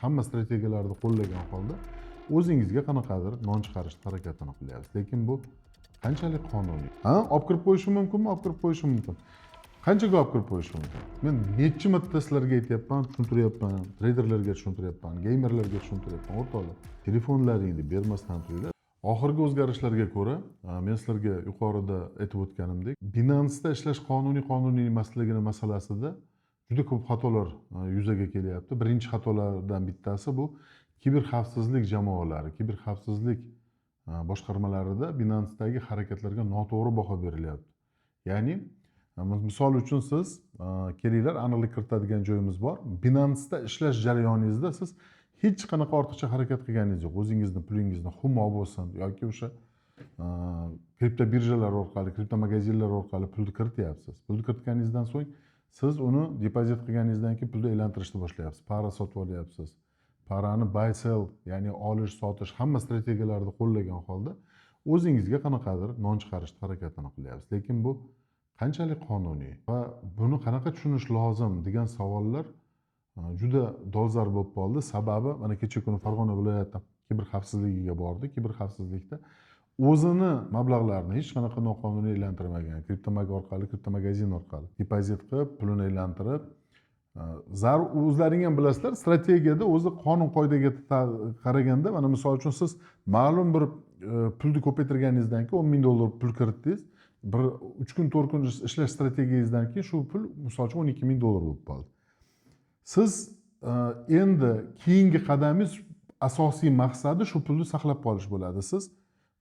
hamma strategiyalarni qo'llagan holda o'zingizga qanaqadir non chiqarishni harakatini qilyapsiz. Lekin bu qanchalik qonuniy? Olib kirib qo'yishi mumkinmi? Olib kirib qo'yishi mumkin. Qanchaga olib kirib qo'yishi mumkin? Men necha marta sizlarga aytyapman, tushuntiryapman, treyderlarga tushuntiryapman, geymerlarga tushuntiryapman. O'rtoqlar, telefonlaringni bermasdan turinglar. Oxirgi o'zgarishlarga ko'ra, men sizlarga yuqorida aytib o'tganimdek, Binance'da ishlash qonuniy emasligini masalasida juda ko'p xatolar yuzaga kelyapti. Birinchi xatolardan bittasi bu kiber xavfsizlik jamoalari, kiber xavfsizlik boshqarmalarida Binance'dagi harakatlarga noto'g'ri baho berilyapti. Ya'ni misol uchun siz kelinglar, aniqlik kiritadigan joyimiz bor. Binance'da ishlash jarayoningizda siz hech qanaqa ortiqcha harakat qilganingiz yo'q. O'zingizni pulingizni Humo bo'lsin yoki o'sha kripto birjalar orqali, kripto magazinlar orqali pulni kirityapsiz. Pulni kiritganingizdan so'ng siz uni depozit qilganingizdan keyin pulni aylantirishni boshlayapsiz. Para sotib olyapsiz. Parani buy sell, ya'ni olish, sotish hamma strategiyalarni qo'llagan holda o'zingizga qanaqadir non chiqarishni harakatini qilyapsiz. Lekin bu qanchalik qonuniy va buni qanaqa tushunish lozim degan savollar juda dolzarb bo'lib qoldi. Sababi mana kecha kuni Farg'ona viloyati kiber xavfsizligiga bordi. Kiber xavfsizlikda o'zini mablag'larini hech qanaqa noqonuniy aylantirmagan, kriptomaga orqali, kripto magazin orqali depozit qilib, pulini aylantirib, o'zlaring ham bilasizlar, strategiyada o'zi qonun qoidaga qaraganda, mana misol uchun siz ma'lum bir pulni ko'paytirganingizdan keyin $10,000 pul kiritdingiz, bir 3 kun 4 kun ishlash strategiyangizdan keyin shu pul misol uchun $12,000 bo'lib qoldi. Siz endi keyingi qadamingiz asosiy maqsadi shu pulni saqlab qolish bo'ladi. Siz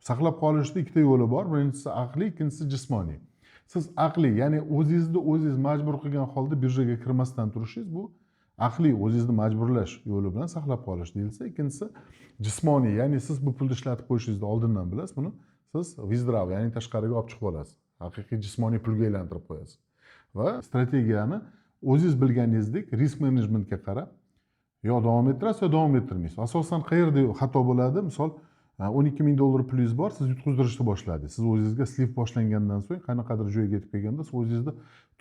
saqlab qolishning ikkita yo'li bor. Birinchisi aqliy, ikkinchisi jismoniy. Siz aqliy, ya'ni o'zingiz majbur qilgan holda birjaga kirmasdan turishingiz bu aqliy, o'zingizni majburlash yo'li bilan saqlab qolish deyilsa, ikkinchisi jismoniy, ya'ni siz bu pulni ishlatib qo'yishingizni oldindan bilasiz, buni siz withdraw, ya'ni tashqariga olib chiqib olasiz. Haqiqiy jismoniy pulga aylantirib qo'yasiz. Va strategiyani o'zingiz bilganingizdek risk menejmentga qarab yo davom ettirasiz yo davom ettirmaysiz. Asosan qayerda xato bo'ladi? Misol $12,000 pulingiz bor, siz yutqizdirishni boshladingiz. Siz o'zingizga slip boshlangandan so'ng qanaqadir joyga yetib kelganda siz o'zingizni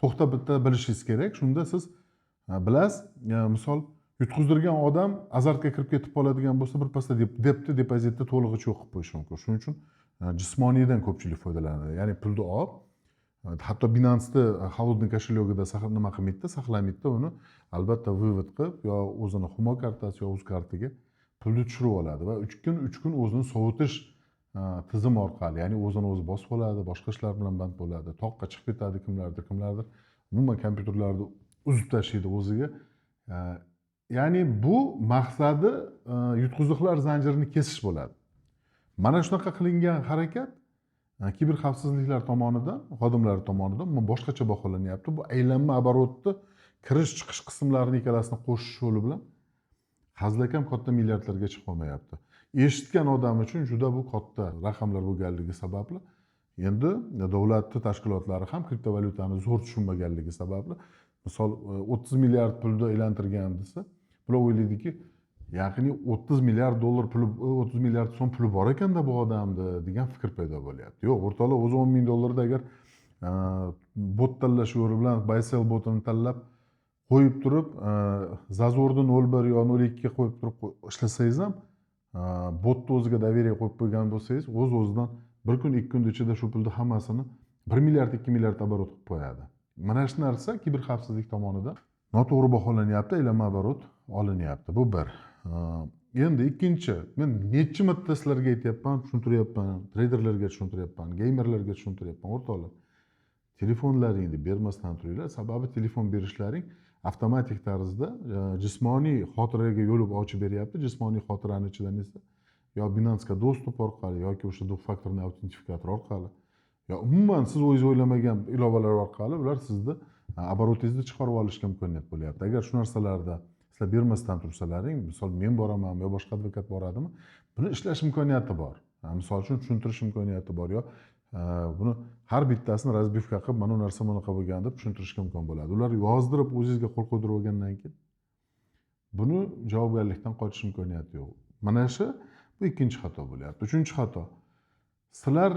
to'xtab bitta bilishingiz kerak. Shunda siz bilasiz, misol yutqizdirgan odam azartga kirib ketib qoladigan bo'lsa, birpasda depozitni to'lig'icha yo'q qilib qo'yishi mumkin. Shuning uchun jismoniydan ko'pchilik foydalanadi. Ya'ni pulni olib, hatto Binance'da холодный кошелегida nima qilmaydi, saqlamaydi, uni albatta vывод qilib yo o'zini Humo kartasi yo o'z kartiga pulni tushirib oladi va 3 kun o'zini sovutish tizimi orqali, ya'ni o'zini o'zi bosib oladi, boshqa ishlar bilan band bo'ladi, toqqa chiqib ketadi kimlardir, umuman kompyuterlarni uzib tashlaydi o'ziga. Ya'ni bu maqsadi yutqiziqlar zanjirini kesish bo'ladi. Mana shunaqa qilingan harakat kiber xavfsizliklar tomonidan, xodimlar tomonidan boshqacha baholanyapti. Bu aylanma оборотni kirish-chiqish qismlarini ikkalasini qo'shish yo'li bilan hazilakam katta milliardlarga chiqib qolmayapti. Eshitgan odam uchun juda bu katta raqamlar bo'lganligi sababli endi davlatning tashkilotlari ham kriptovalyutani zo'r tushunmaganligi sababli misol 30 milliard pulni aylantirgan desa, bular o'ylaydiki, yaqini $30 milliard puli, 30 milliard so'm puli bor ekanda bu odamda degan fikr paydo bo'lyapti. Yo'q, o'rtoqlar, o'zi $10,000 agar bot tanlash yo'li bilan buy sell botini tanlab qo'yib turib, zazorni 0.1 yo 0.2 ga qo'yib turib ishlasangiz ham, botni o'ziga daveriya qo'yib qo'ygan bo'lsangiz, o'z-o'zidan bir kun, 2 kun ichida shu pulni hammasini 1 milliard, 2 milliard оборот qilib qo'yadi. Mana shu narsa kiber xavfsizlik tomonidan noto'g'ri baholanyapti, aylanma оборот olinyapti. Bu bir. Endi ikkinchi, men necha marta sizlarga aytyapman, tushuntiryapman, treyderlarga tushuntiryapman, geymerlarga tushuntiryapman, o'rtoqlar. Telefonlaringni bermasdan turinglar. Sababi telefon berishlaring avtomatik tarzda jismoniy xotiraga yo'l ochib beryapti. Jismoniy xotirani ichidan esa yo Binance'ga dostуп orqali yoki o'sha faktorli autentifikator orqali yo umuman siz o'zingiz o'ylamagan ilovalar orqali ular sizni обороtingizni chiqarib olishga imkoniyat bo'lyapti. Agar shu narsalarda sizlar bermasdan tursalaring, misol men boraman yo boshqa advokat boradimi, buni ishlash imkoniyati bor. Misol uchun tushuntirish imkoniyati bor yo buni har bittasini razbivka qilib, mana bu narsa bunaqa bo'lgan deb tushuntirishga imkon bo'ladi. Ular yozdirib o'zingizga qo'l qo'ydirib olgandan keyin buni javobgarlikdan qochish imkoniyati yo'q. Mana shu bu ikkinchi xato bo'lyapti. Uchinchi xato. Sizlar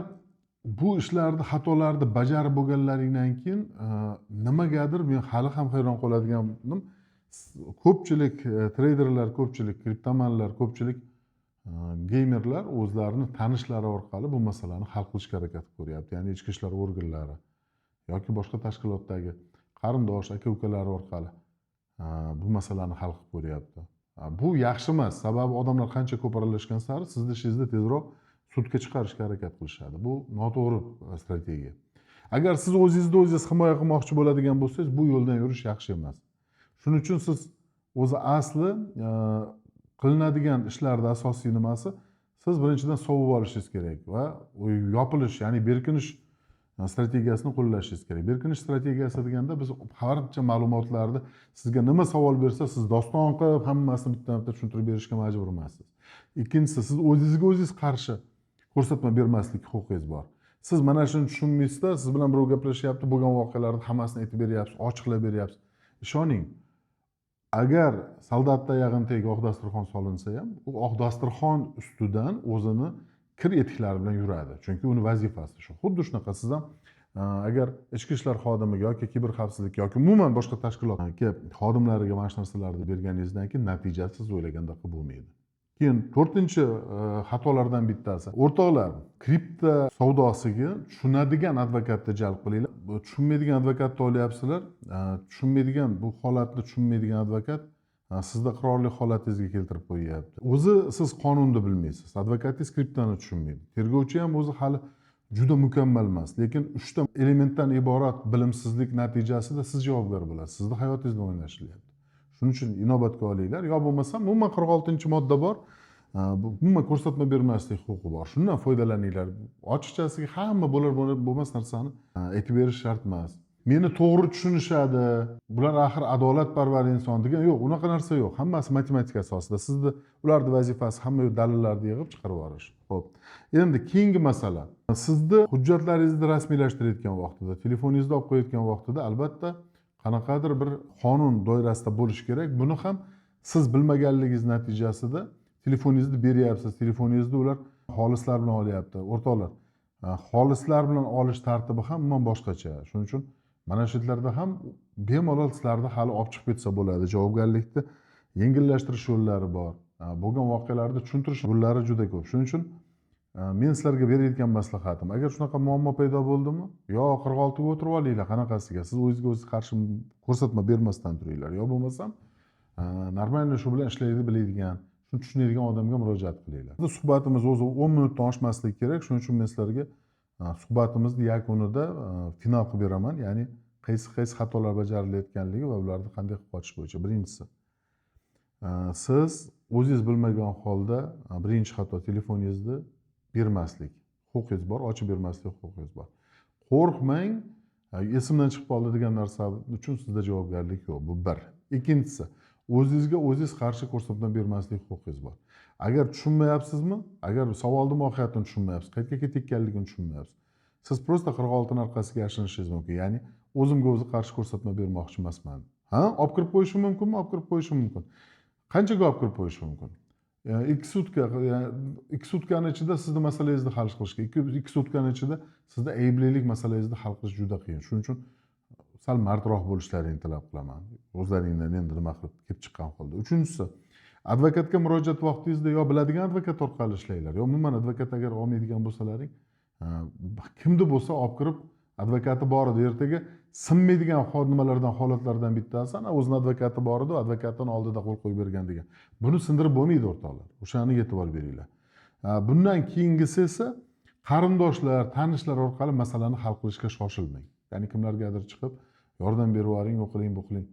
bu ishlarni, xatolarni bajarib bo'lganlaringdan keyin nimagadir men hali ham hayron qoladiganim, Ko'pchilik treyderlar, ko'pchilik kriptomanlar, ko'pchilik geymerlar o'zlarini tanishlari orqali bu masalani hal qilishga harakat qilyapti. Ya'ni ichki ishlar organlari yoki boshqa tashkilotdagi qarindosh aka ukalari orqali bu masalani hal qilib ko'ryapti. Bu yaxshi emas, sababi odamlar qancha ko'p aralashgan sari sizni ishingizni tezroq sudga chiqarishga harakat qilishadi. Bu noto'g'ri strategiya. Agar siz o'zingizni o'zingiz himoya qilmoqchi bo'ladigan bo'lsangiz, bu yo'ldan yurish yaxshi emas. Shuning uchun siz o'zi asli qilinadigan ishlarda asosiy nimasi, siz birinchidan sovib olishingiz kerak va yopilish, ya'ni berkinish strategiyasini qo'llashingiz kerak. Berkinish strategiyasi deganda biz barcha ma'lumotlarni sizga nima savol bersa, siz doston qilib hammasini bitta-bitta tushuntirib berishga majbur emassiz. Ikkinchisi, siz o'zingizga o'zingiz qarshi ko'rsatma bermaslik huquqingiz bor. Siz mana shuni tushunmaysizda, siz bilan birov gaplashyapti, bo'lgan voqealarni hammasini aytib beryapsiz, ochiqlab beryapsiz. Ishoning, agar soldatda yag'in tegi oq dasturxon solinsa ham, u oq dasturxon ustidan o'zini kir etiklari bilan yuradi. Chunki uni vazifasi shu. Xuddi shunaqa siz ham agar ichki ishlar xodimiga yoki kiber xavfsizlik yoki umuman boshqa tashkilotga xodimlariga mana shu narsalarni berganingizdan keyin natijasi siz o'ylagandaqa bo'lmaydi. Keyin to'rtinchi xatolardan bittasi, o'rtoqlar, kripto savdosiga tushunadigan advokatni jalb qilinglar. Tushunmaydigan advokatni olyapsizlar. Tushunmaydigan, bu holatni tushunmaydigan advokat sizni qurolli holatingizga keltirib qo'yyapti. O'zi siz qonunni bilmaysiz, advokatingiz kriptoni tushunmaydi. Tergovchi ham o'zi hali juda mukammal emas, lekin 3 ta elementdan iborat bilimsizlik natijasida siz javobgar bo'lasiz. Sizni hayotingizni o'ynashilyapti. Shuning uchun inobatga olinglar. Yo bo'lmasam, umuman 46-modda bor. Umuman ko'rsatma bermaslik huquqi bor. Shundan foydalaninglar. Ochiqchasiga hamma bo'lmas narsani aytib berish shart emas. Meni to'g'ri tushunishadi. Bular axir adolatparvar inson degan yo'q, unaqa narsa yo'q. Hammasi matematika asosida. Sizni ularning vazifasi hamma dalillarni yig'ib chiqarib yuborish. Xo'p. Endi keyingi masala. Sizni hujjatlaringizni rasmiylashtirayotgan vaqtida, telefoningizni olib qo'yayotgan vaqtida albatta qanaqadir bir qonun doirasida bo'lishi kerak. Buni ham siz bilmaganligingiz natijasida telefoningizni beryapsiz. Telefoningizni ular xolislar bilan olyapti. O'rtoqlar, xolislar bilan olish tartibi ham umuman boshqacha. Shuning uchun mana shu yerlarda ham bemalol sizlarni hali olib chiqib ketsa bo'ladi. Javobgarlikni yengillashtirish yo'llari bor. Bo'lgan voqealarni tushuntirish yo'llari juda ko'p. Shuning uchun men sizlarga berayotgan maslahatim, agar shunaqa muammo paydo bo'ldimi, yo 46 ga o'tirib olinglar, qanaqasiga, siz o'zingizga o'zingiz qarshi ko'rsatma bermasdan turinglar, yo bo'lmasam normalniy shu bilan ishlaydi biladigan, shuni tushunadigan odamga murojaat qilinglar. Biz suhbatimiz o'zi 10 minutdan oshmasligi kerak, shuning uchun men sizlarga suhbatimizni yakunida final qilib beraman, ya'ni qaysi xatolar bajarilayotganligi va ularni qanday qilib qochish bo'yicha. Birinchisi, siz o'zingiz bilmagan holda birinchi xato, telefoningizni bermaslik huquqingiz bor, ochib bermaslik huquqingiz bor. Qo'rqmang, esimdan chiqib qoldi degan narsa uchun sizda javobgarlik yo'q. Bu bir. Ikkinchisi, o'zingizga o'zingiz qarshi ko'rsatma bermaslik huquqingiz bor. Agar tushunmayapsizmi, agar savolni mohiyatini tushunmayapsiz, qayerga ketayotganligini tushunmayapsiz, siz prosta 46 ni orqasiga yashirishingiz mumkin. Ya'ni o'zimga o'zi qarshi ko'rsatma bermoqchi emasman. Olib kirib qo'yishi mumkinmi? Olib kirib qo'yishi mumkin. Qanchaga olib kirib qo'yishi mumkin? 2 sutkani ichida sizni masalangizni hal qilishga, 2 sutkani ichida sizni ayblilik masalangizni hal qilish juda qiyin. Shuning uchun sal mardroq bo'lishlaringni talab qilaman. O'zlaringdan endi nima qilib kelib chiqqan holda. Uchinchisi, advokatga murojaat vaqtingizda yo biladigan advokat orqali ishlanglar, yo umuman advokat agar olmaydigan bo'lsalaring, kimni bo'lsa olib kirib, advokati bor edi, ertaga sinmaydigan nimalardan, holatlardan bittasi ana o'zini advokati bor edi, advokatning oldida qo'l qo'yib bergan degan. Buni sindirib bo'lmaydi o'rtoqlar. O'shaniga e'tibor beringlar. Bundan keyingisi esa qarindoshlar, tanishlar orqali masalani hal qilishga shoshilmang. Ya'ni kimlargadir chiqib yordam berib yuboring, u qiling, bu qiling.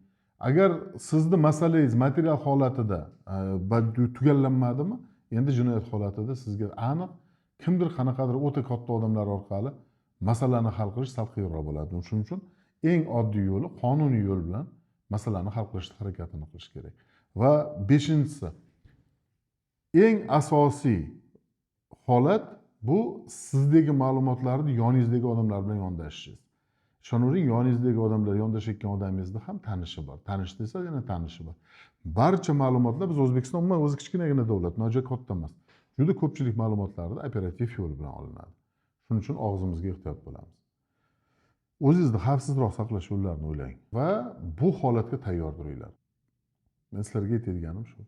Agar sizni masalangiz material holatida tugallanmadimi, endi jinoyat holatida sizga aniq kimdir qanaqadir o'ta katta odamlar orqali masalani hal qilish sal qiyinroq bo'ladi. Shuning uchun eng oddiy yo'li qonuniy yo'l bilan masalani hal qilishga harakatini qilish kerak. Va beshinchisi, eng asosiy holat bu sizdagi ma'lumotlarni yoningizdagi odamlar bilan yondashishingiz. Ishonavering, yoningizdagi odamlar, yondashayotgan odamingizni ham tanishi bor. Tanish desa yana tanishi bor. Barcha ma'lumotlar, biz O'zbekiston umuman o'zi kichkinagina davlat, nojo'ya katta emas. Juda ko'pchilik ma'lumotlarni operativ yo'l bilan olinadi. Shuning uchun og'zimizga ehtiyot bo'lamiz. O'zingizni xavfsizroq saqlash yo'llarini o'ylang va bu holatga tayyor turinglar. men sizlarga aytadiganim shu.